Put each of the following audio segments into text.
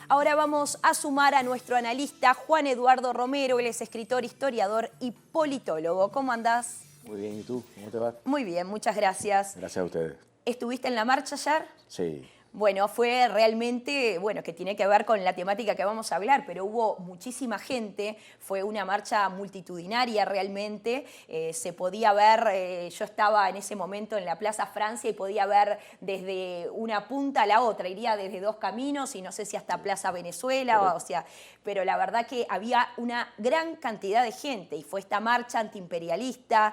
Ahora vamos a sumar a nuestro analista Juan Eduardo Romero. Él es escritor, historiador y politólogo. ¿Cómo andás? Muy bien, ¿y tú? ¿Cómo te va? Muy bien, muchas gracias. Gracias a ustedes. ¿Estuviste en la marcha ayer? Sí. Bueno, fue realmente, que tiene que ver con la temática que vamos a hablar, pero hubo muchísima gente, fue una marcha multitudinaria realmente, se podía ver, yo estaba en ese momento en la Plaza Francia y podía ver desde una punta a la otra, iría desde dos caminos y no sé si hasta Plaza Venezuela, pero la verdad que había una gran cantidad de gente y fue esta marcha antiimperialista,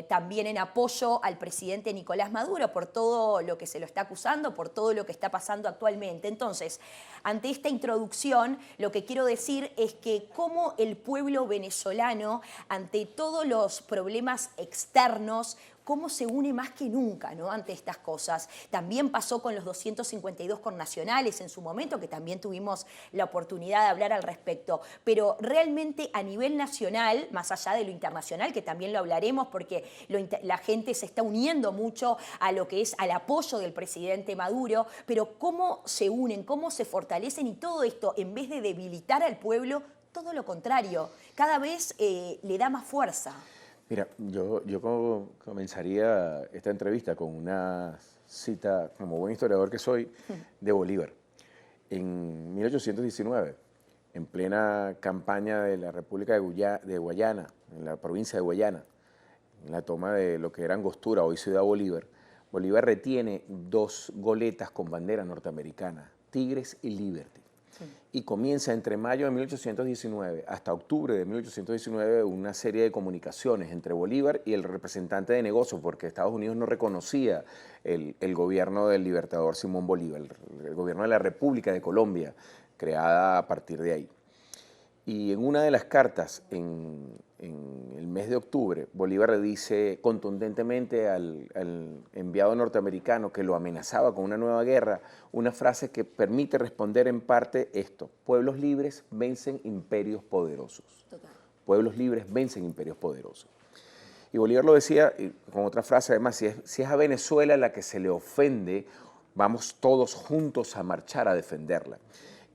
también en apoyo al presidente Nicolás Maduro por todo lo que se lo está acusando, por todo lo que está pasando actualmente. Entonces, ante esta introducción, lo que quiero decir es que cómo el pueblo venezolano, ante todos los problemas externos, cómo se une más que nunca, ¿no?, ante estas cosas. También pasó con los 252 connacionales en su momento, que también tuvimos la oportunidad de hablar al respecto. Pero realmente a nivel nacional, más allá de lo internacional, que también lo hablaremos porque la gente se está uniendo mucho a lo que es al apoyo del presidente Maduro, pero cómo se unen, cómo se fortalecen y todo esto, en vez de debilitar al pueblo, todo lo contrario, cada vez le da más fuerza. Mira, yo comenzaría esta entrevista con una cita, como buen historiador que soy, de Bolívar. En 1819, en plena campaña de la República de Guayana, en la provincia de Guayana, en la toma de lo que era Angostura, hoy Ciudad Bolívar, Bolívar retiene dos goletas con bandera norteamericana, Tigres y Liberty. Y comienza entre mayo de 1819 hasta octubre de 1819 una serie de comunicaciones entre Bolívar y el representante de negocios, porque Estados Unidos no reconocía el gobierno del libertador Simón Bolívar, el gobierno de la República de Colombia, creada a partir de ahí. Y en una de las cartas, en el mes de octubre, Bolívar le dice contundentemente al enviado norteamericano que lo amenazaba con una nueva guerra, una frase que permite responder en parte esto: pueblos libres vencen imperios poderosos. Total. Pueblos libres vencen imperios poderosos. Y Bolívar lo decía con otra frase, además, si es a Venezuela la que se le ofende, vamos todos juntos a marchar a defenderla.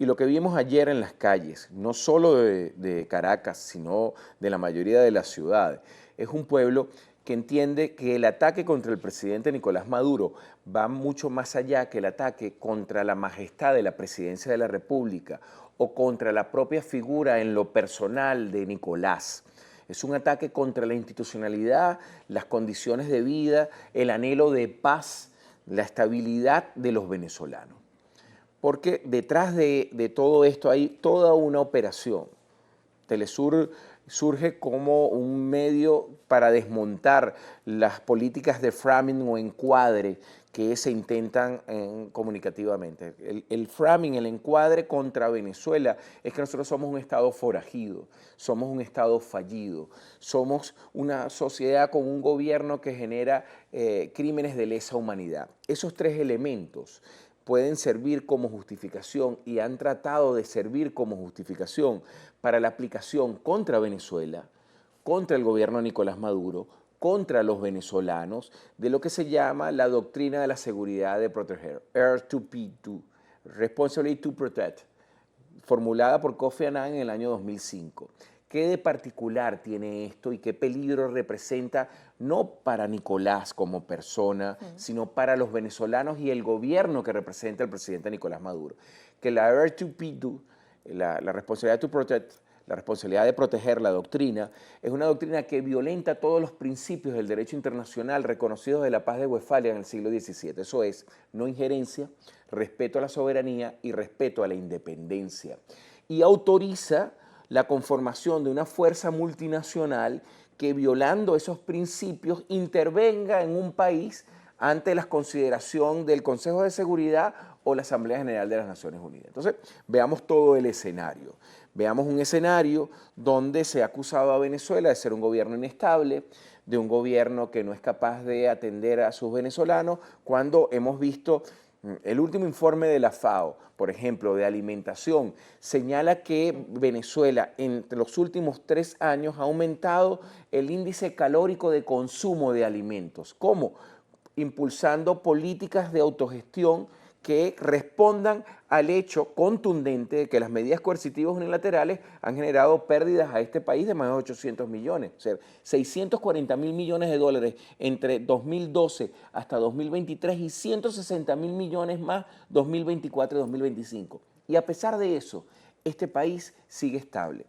Y lo que vimos ayer en las calles, no solo de Caracas, sino de la mayoría de las ciudades, es un pueblo que entiende que el ataque contra el presidente Nicolás Maduro va mucho más allá que el ataque contra la majestad de la presidencia de la República o contra la propia figura en lo personal de Nicolás. Es un ataque contra la institucionalidad, las condiciones de vida, el anhelo de paz, la estabilidad de los venezolanos. Porque detrás de todo esto hay toda una operación. Telesur surge como un medio para desmontar las políticas de framing o encuadre que se intentan comunicativamente. El framing, el encuadre contra Venezuela es que nosotros somos un Estado forajido, somos un Estado fallido, somos una sociedad con un gobierno que genera crímenes de lesa humanidad. Esos tres elementos pueden servir como justificación y han tratado de servir como justificación para la aplicación contra Venezuela, contra el gobierno de Nicolás Maduro, contra los venezolanos, de lo que se llama la doctrina de la seguridad de proteger, R2P2, Responsibility to Protect, formulada por Kofi Annan en el año 2005. ¿Qué de particular tiene esto y qué peligro representa no para Nicolás como persona, sino para los venezolanos y el gobierno que representa el presidente Nicolás Maduro? Que la R2P2, la responsabilidad to protect, la responsabilidad de proteger, la doctrina, es una doctrina que violenta todos los principios del derecho internacional reconocidos de la paz de Westfalia en el siglo XVII. Eso es, no injerencia, respeto a la soberanía y respeto a la independencia. Y autoriza la conformación de una fuerza multinacional que, violando esos principios, intervenga en un país ante la consideración del Consejo de Seguridad o la Asamblea General de las Naciones Unidas. Entonces, veamos todo el escenario. Veamos un escenario donde se ha acusado a Venezuela de ser un gobierno inestable, de un gobierno que no es capaz de atender a sus venezolanos, cuando hemos visto el último informe de la FAO, por ejemplo, de alimentación, señala que Venezuela entre los últimos 3 años ha aumentado el índice calórico de consumo de alimentos. ¿Cómo? Impulsando políticas de autogestión que respondan al hecho contundente de que las medidas coercitivas unilaterales han generado pérdidas a este país de más de 800 millones, o sea, 640.000 millones de dólares entre 2012 hasta 2023 y 160.000 millones más 2024 y 2025. Y a pesar de eso, este país sigue estable.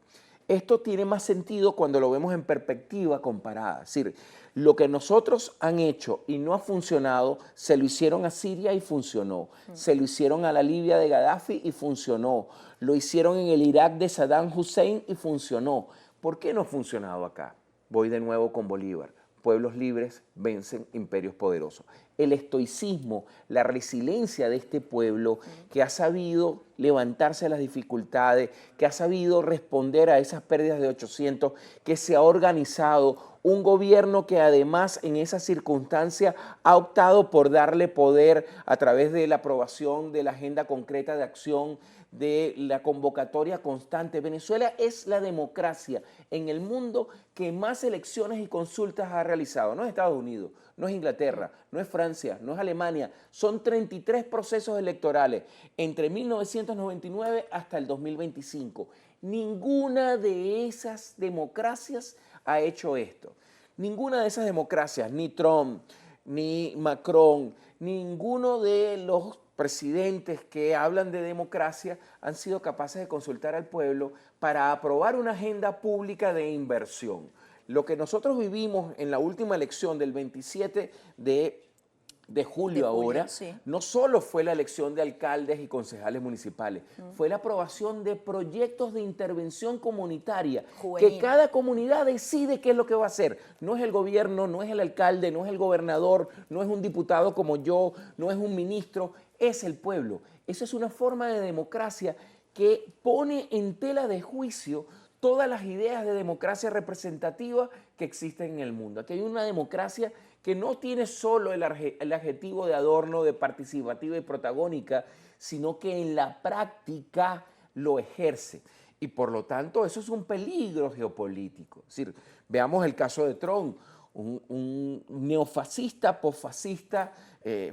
Esto tiene más sentido cuando lo vemos en perspectiva comparada. Es decir, lo que nosotros han hecho y no ha funcionado, se lo hicieron a Siria y funcionó. Se lo hicieron a la Libia de Gaddafi y funcionó. Lo hicieron en el Irak de Saddam Hussein y funcionó. ¿Por qué no ha funcionado acá? Voy de nuevo con Bolívar. Pueblos libres vencen imperios poderosos. El estoicismo, la resiliencia de este pueblo que ha sabido levantarse a las dificultades, que ha sabido responder a esas pérdidas de 800, que se ha organizado, un gobierno que además en esa circunstancia ha optado por darle poder a través de la aprobación de la agenda concreta de acción, de la convocatoria constante. Venezuela es la democracia en el mundo que más elecciones y consultas ha realizado. No es Estados Unidos, no es Inglaterra, no es Francia, no es Alemania. Son 33 procesos electorales entre 1999 hasta el 2025. Ninguna de esas democracias ha hecho esto. Ninguna de esas democracias, ni Trump, ni Macron, ninguno de los presidentes que hablan de democracia han sido capaces de consultar al pueblo para aprobar una agenda pública de inversión. Lo que nosotros vivimos en la última elección del 27 de julio ahora, sí. no solo fue la elección de alcaldes y concejales municipales, fue la aprobación de proyectos de intervención comunitaria, Juvenil. que cada comunidad decide qué es lo que va a hacer. No es el gobierno, no es el alcalde, no es el gobernador, no es un diputado como yo, no es un ministro, es el pueblo. Esa es una forma de democracia que pone en tela de juicio todas las ideas de democracia representativa que existen en el mundo. Aquí hay una democracia que no tiene solo el adjetivo de adorno, de participativa y protagónica, sino que en la práctica lo ejerce. Y por lo tanto, eso es un peligro geopolítico. Es decir, veamos el caso de Trump, un neofascista, posfascista,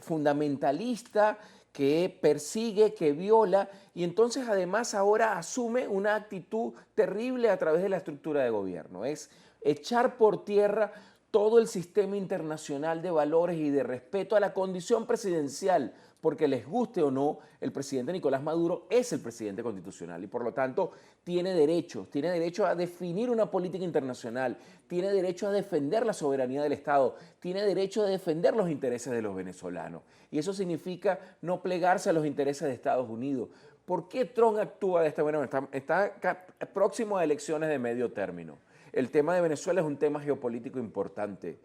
fundamentalista, que persigue, que viola, y entonces además ahora asume una actitud terrible a través de la estructura de gobierno. Es echar por tierra todo el sistema internacional de valores y de respeto a la condición presidencial, porque les guste o no, el presidente Nicolás Maduro es el presidente constitucional y por lo tanto tiene derecho a definir una política internacional, tiene derecho a defender la soberanía del Estado, tiene derecho a defender los intereses de los venezolanos. Y eso significa no plegarse a los intereses de Estados Unidos. ¿Por qué Trump actúa de esta manera? Está próximo a elecciones de medio término. El tema de Venezuela es un tema geopolítico importante.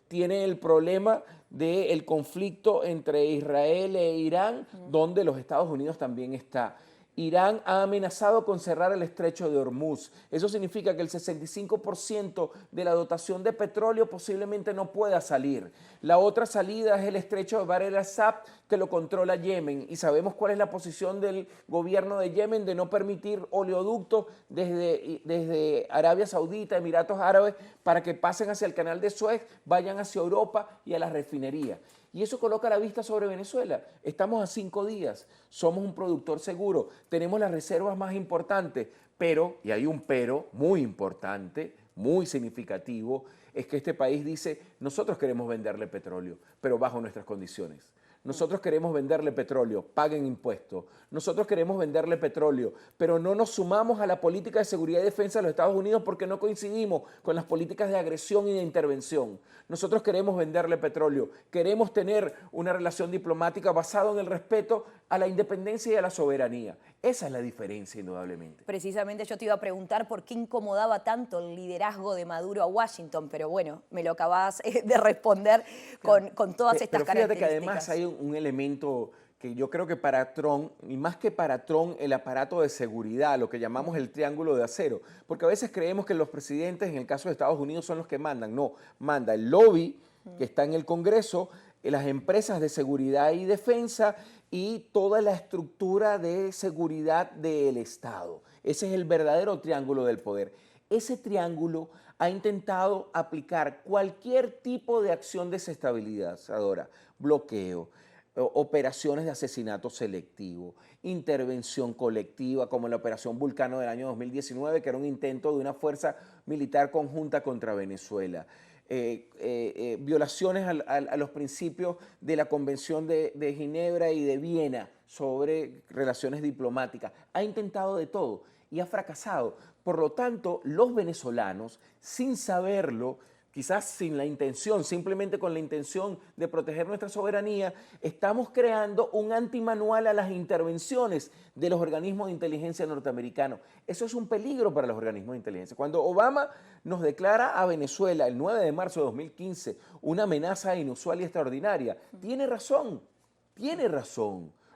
Tiene el problema del conflicto entre Israel e Irán, donde los Estados Unidos también está. Irán ha amenazado con cerrar el estrecho de Hormuz. Eso significa que el 65% de la dotación de petróleo posiblemente no pueda salir. La otra salida es el estrecho de Bab el-Asab, que lo controla Yemen. Y sabemos cuál es la posición del gobierno de Yemen de no permitir oleoductos desde Arabia Saudita, Emiratos Árabes, para que pasen hacia el canal de Suez, vayan hacia Europa y a las refinerías. Y eso coloca la vista sobre Venezuela. Estamos a 5 días, somos un productor seguro, tenemos las reservas más importantes, pero, y hay un pero muy importante, muy significativo, es que este país dice, nosotros queremos venderle petróleo, pero bajo nuestras condiciones. Nosotros queremos venderle petróleo, paguen impuestos. Nosotros queremos venderle petróleo, pero no nos sumamos a la política de seguridad y defensa de los Estados Unidos porque no coincidimos con las políticas de agresión y de intervención. Nosotros queremos venderle petróleo, queremos tener una relación diplomática basada en el respeto a la independencia y a la soberanía. Esa es la diferencia, indudablemente. Precisamente yo te iba a preguntar por qué incomodaba tanto el liderazgo de Maduro a Washington, pero bueno, me lo acabas de responder con todas estas Pero fíjate características. que además hay un elemento que yo creo que para Trump, y más que para Trump, el aparato de seguridad, lo que llamamos el triángulo de acero, porque a veces creemos que los presidentes, en el caso de Estados Unidos, son los que mandan. No, manda el lobby que está en el Congreso, las empresas de seguridad y defensa y toda la estructura de seguridad del Estado. Ese es el verdadero triángulo del poder. Ese triángulo ha intentado aplicar cualquier tipo de acción desestabilizadora, bloqueo, operaciones de asesinato selectivo, intervención colectiva, como la Operación Vulcano del año 2019, que era un intento de una fuerza militar conjunta contra Venezuela. Violaciones a los principios de la Convención de Ginebra y de Viena sobre relaciones diplomáticas. Ha intentado de todo y ha fracasado. Por lo tanto, los venezolanos, sin saberlo, quizás sin la intención, simplemente con la intención de proteger nuestra soberanía, estamos creando un antimanual a las intervenciones de los organismos de inteligencia norteamericanos. Eso es un peligro para los organismos de inteligencia. Cuando Obama nos declara a Venezuela el 9 de marzo de 2015 una amenaza inusual y extraordinaria, tiene razón,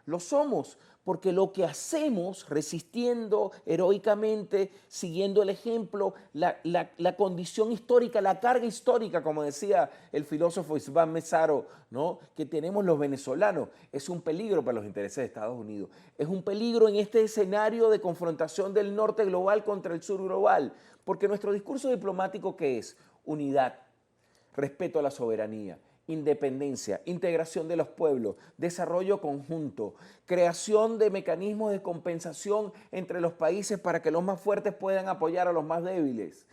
lo somos, porque lo que hacemos resistiendo heroicamente, siguiendo el ejemplo, la condición histórica, la carga histórica, como decía el filósofo Isván Mesaro, ¿no?, que tenemos los venezolanos, es un peligro para los intereses de Estados Unidos. Es un peligro en este escenario de confrontación del norte global contra el sur global, porque nuestro discurso diplomático, ¿qué es? Unidad, respeto a la soberanía, independencia, integración de los pueblos, desarrollo conjunto, creación de mecanismos de compensación entre los países para que los más fuertes puedan apoyar a los más débiles,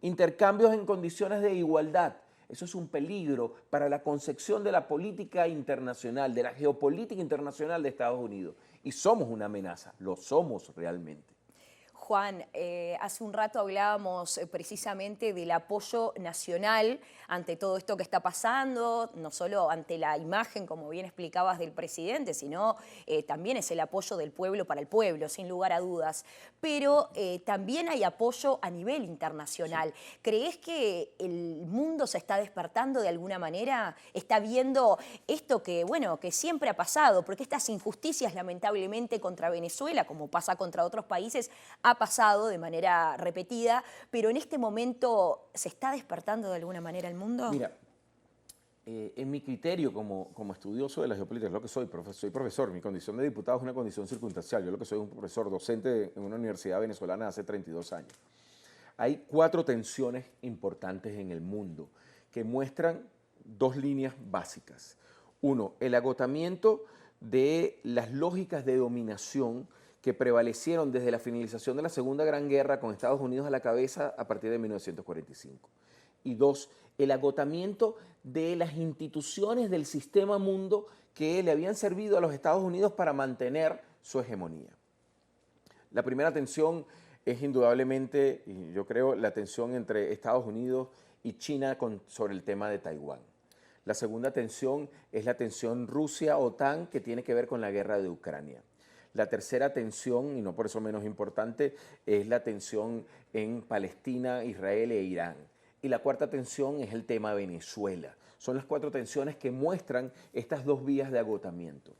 intercambios en condiciones de igualdad. Eso es un peligro para la concepción de la política internacional, de la geopolítica internacional de Estados Unidos. Y somos una amenaza, lo somos realmente. Juan, hace un rato hablábamos precisamente del apoyo nacional ante todo esto que está pasando, no solo ante la imagen, como bien explicabas, del presidente, sino también es el apoyo del pueblo para el pueblo, sin lugar a dudas. Pero también hay apoyo a nivel internacional. Sí. ¿Crees que el mundo se está despertando de alguna manera? ¿Está viendo esto que, bueno, que siempre ha pasado? Porque estas injusticias, lamentablemente, contra Venezuela, como pasa contra otros países, ha pasado de manera repetida, pero en este momento ¿se está despertando de alguna manera el mundo? Mira, en mi criterio como estudioso de la geopolítica, lo que soy profesor, mi condición de diputado es una condición circunstancial, yo lo que soy es un profesor docente en una universidad venezolana hace 32 años. Hay 4 tensiones importantes en el mundo que muestran 2 líneas básicas. Uno, el agotamiento de las lógicas de dominación que prevalecieron desde la finalización de la Segunda Gran Guerra con Estados Unidos a la cabeza a partir de 1945. Y 2, el agotamiento de las instituciones del sistema mundo que le habían servido a los Estados Unidos para mantener su hegemonía. La primera tensión es indudablemente, y yo creo, la tensión entre Estados Unidos y China sobre el tema de Taiwán. La segunda tensión es la tensión Rusia-OTAN, que tiene que ver con la guerra de Ucrania. La tercera tensión, y no por eso menos importante, es la tensión en Palestina, Israel e Irán. Y la cuarta tensión es el tema Venezuela. Son las 4 tensiones que muestran estas 2 vías de agotamiento.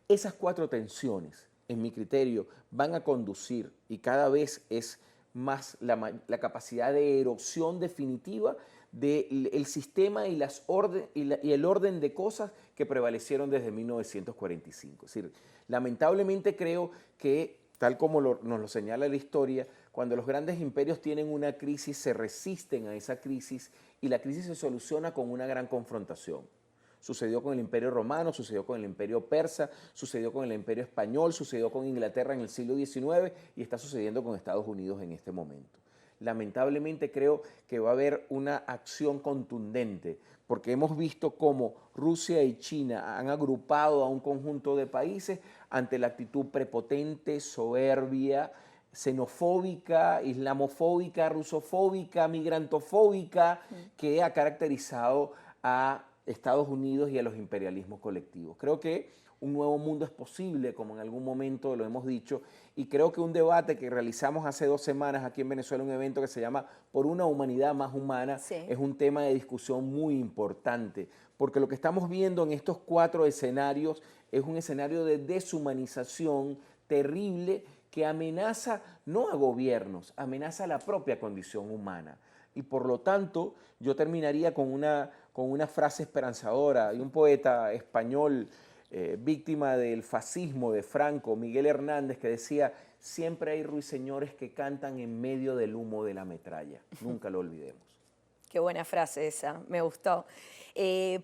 Esas 4 tensiones, en mi criterio, van a conducir, y cada vez es más la capacidad de erosión definitiva del sistema y el orden de cosas que prevalecieron desde 1945. Es decir, lamentablemente creo que, tal como nos lo señala la historia, cuando los grandes imperios tienen una crisis, se resisten a esa crisis y la crisis se soluciona con una gran confrontación. Sucedió con el Imperio Romano, sucedió con el Imperio Persa, sucedió con el Imperio Español, sucedió con Inglaterra en el siglo XIX y está sucediendo con Estados Unidos en este momento. Lamentablemente creo que va a haber una acción contundente, porque hemos visto cómo Rusia y China han agrupado a un conjunto de países ante la actitud prepotente, soberbia, xenofóbica, islamofóbica, rusofóbica, migrantofóbica, que ha caracterizado a Estados Unidos y a los imperialismos colectivos. Creo que un nuevo mundo es posible, como en algún momento lo hemos dicho, y creo que un debate que realizamos hace 2 semanas aquí en Venezuela, un evento que se llama Por una humanidad más humana, sí, es un tema de discusión muy importante, porque lo que estamos viendo en estos 4 escenarios es un escenario de deshumanización terrible que amenaza no a gobiernos, amenaza a la propia condición humana. Y por lo tanto, yo terminaría con una frase esperanzadora. Hay un poeta español víctima del fascismo de Franco, Miguel Hernández, que decía: siempre hay ruiseñores que cantan en medio del humo de la metralla. Nunca lo olvidemos. Qué buena frase esa, me gustó.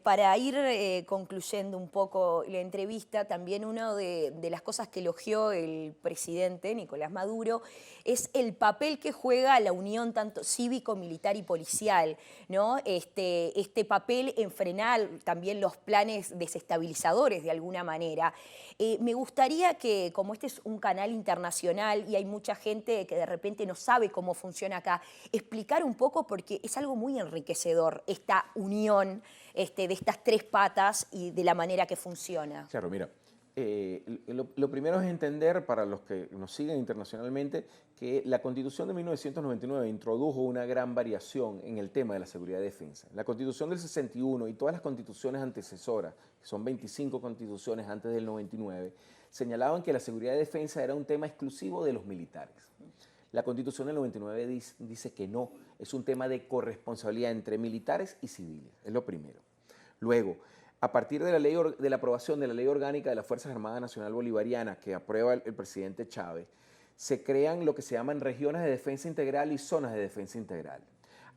Para ir concluyendo un poco la entrevista, también una de las cosas que elogió el presidente Nicolás Maduro es el papel que juega la unión tanto cívico, militar y policial, ¿no? Este papel en frenar también los planes desestabilizadores de alguna manera. Me gustaría que, como este es un canal internacional y hay mucha gente que de repente no sabe cómo funciona acá, explicar un poco porque es algo muy enriquecedor esta unión de estas tres patas y de la manera que funciona. Claro, mira, lo primero es entender, para los que nos siguen internacionalmente, que la Constitución de 1999 introdujo una gran variación en el tema de la seguridad y defensa. La Constitución del 61 y todas las constituciones antecesoras, que son 25 constituciones antes del 99, señalaban que la seguridad y defensa era un tema exclusivo de los militares. La Constitución del 99 dice que no, es un tema de corresponsabilidad entre militares y civiles, es lo primero. Luego, a partir de la aprobación de la Ley Orgánica de las Fuerzas Armadas Nacional Bolivariana que aprueba el presidente Chávez, se crean lo que se llaman regiones de defensa integral y zonas de defensa integral.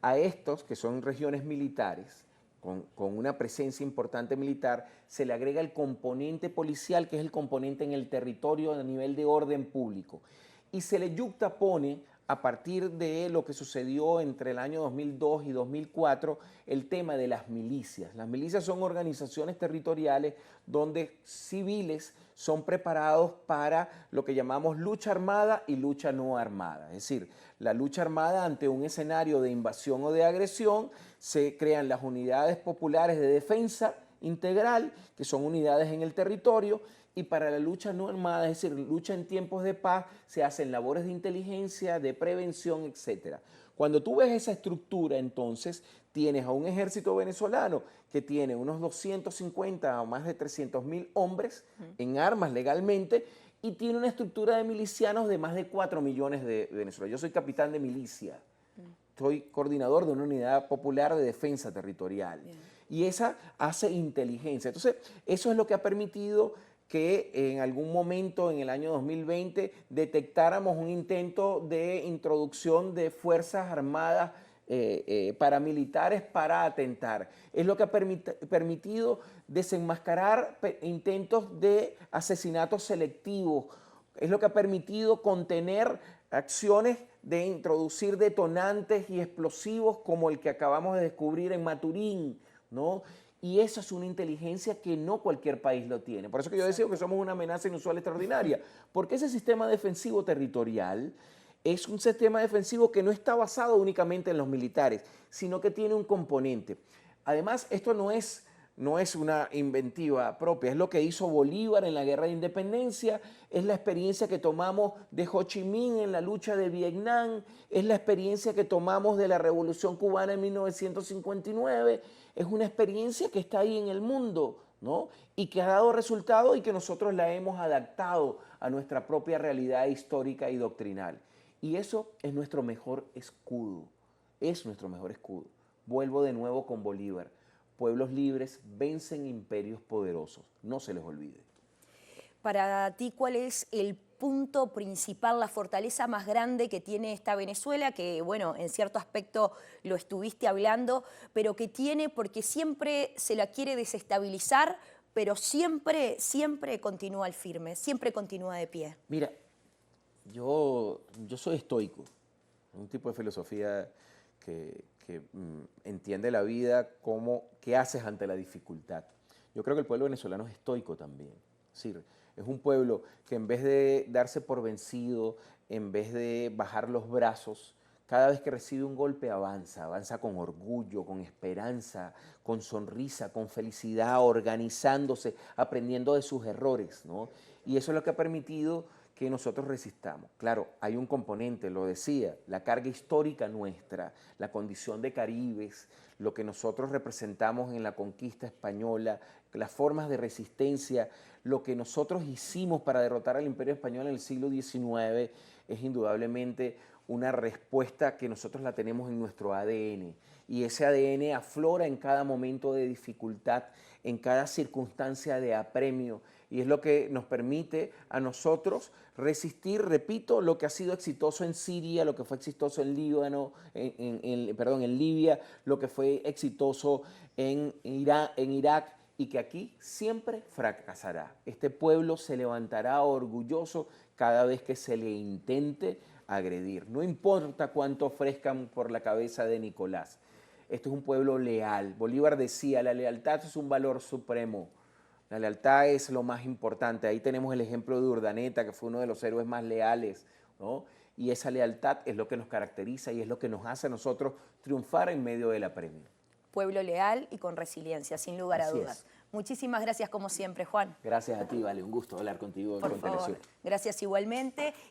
A estos, que son regiones militares, con una presencia importante militar, se le agrega el componente policial, que es el componente en el territorio a nivel de orden público. Y se le yuxtapone, a partir de lo que sucedió entre el año 2002 y 2004, el tema de las milicias. Las milicias son organizaciones territoriales donde civiles son preparados para lo que llamamos lucha armada y lucha no armada. Es decir, la lucha armada ante un escenario de invasión o de agresión, se crean las unidades populares de defensa integral, que son unidades en el territorio, y para la lucha no armada, es decir, lucha en tiempos de paz, se hacen labores de inteligencia, de prevención, etc. Cuando tú ves esa estructura, entonces tienes a un ejército venezolano que tiene unos 250 o más de 300.000 hombres en armas legalmente y tiene una estructura de milicianos de más de 4 millones de venezolanos. Yo soy capitán de milicia, soy coordinador de una unidad popular de defensa territorial. Bien. Y esa hace inteligencia. Entonces, eso es lo que ha permitido que en algún momento en el año 2020 detectáramos un intento de introducción de fuerzas armadas paramilitares para atentar. Es lo que ha permitido desenmascarar intentos de asesinatos selectivos. Es lo que ha permitido contener acciones de introducir detonantes y explosivos como el que acabamos de descubrir en Maturín, ¿no? Y eso es una inteligencia que no cualquier país lo tiene. Por eso que yo decía que somos una amenaza inusual extraordinaria, porque ese sistema defensivo territorial es un sistema defensivo que no está basado únicamente en los militares, sino que tiene un componente. Además, esto no es una inventiva propia, es lo que hizo Bolívar en la Guerra de Independencia, es la experiencia que tomamos de Ho Chi Minh en la lucha de Vietnam, es la experiencia que tomamos de la Revolución Cubana en 1959, es una experiencia que está ahí en el mundo, ¿no? Y que ha dado resultado y que nosotros la hemos adaptado a nuestra propia realidad histórica y doctrinal. Y eso es nuestro mejor escudo, es nuestro mejor escudo. Vuelvo de nuevo con Bolívar. Pueblos libres vencen imperios poderosos, no se les olvide. Para ti, ¿cuál es el punto principal, la fortaleza más grande que tiene esta Venezuela, que bueno, en cierto aspecto lo estuviste hablando, pero que tiene porque siempre se la quiere desestabilizar, pero siempre continúa al firme, siempre continúa de pie? Mira, yo soy estoico, un tipo de filosofía que entiende la vida como qué haces ante la dificultad. Yo creo que el pueblo venezolano es estoico también. Es decir, es un pueblo que en vez de darse por vencido, en vez de bajar los brazos, cada vez que recibe un golpe avanza con orgullo, con esperanza, con sonrisa, con felicidad, organizándose, aprendiendo de sus errores, ¿no? Y eso es lo que ha permitido que nosotros resistamos. Claro, hay un componente, lo decía, la carga histórica nuestra, la condición de caribes, lo que nosotros representamos en la conquista española, las formas de resistencia, lo que nosotros hicimos para derrotar al Imperio Español en el siglo XIX es indudablemente una respuesta que nosotros la tenemos en nuestro ADN. Y ese ADN aflora en cada momento de dificultad, en cada circunstancia de apremio, Y es lo que nos permite a nosotros resistir, repito, lo que ha sido exitoso en Siria, lo que fue exitoso en Líbano, en Libia, lo que fue exitoso en Irak, y que aquí siempre fracasará. Este pueblo se levantará orgulloso cada vez que se le intente agredir. No importa cuánto ofrezcan por la cabeza de Nicolás. Este es un pueblo leal. Bolívar decía, la lealtad es un valor supremo. La lealtad es lo más importante. Ahí tenemos el ejemplo de Urdaneta, que fue uno de los héroes más leales, ¿no? Y esa lealtad es lo que nos caracteriza y es lo que nos hace a nosotros triunfar en medio de la premia. Pueblo leal y con resiliencia, sin lugar a dudas. Muchísimas gracias como siempre, Juan. Gracias a ti, Vale. Un gusto hablar contigo en Por favor. Contenación. Gracias igualmente.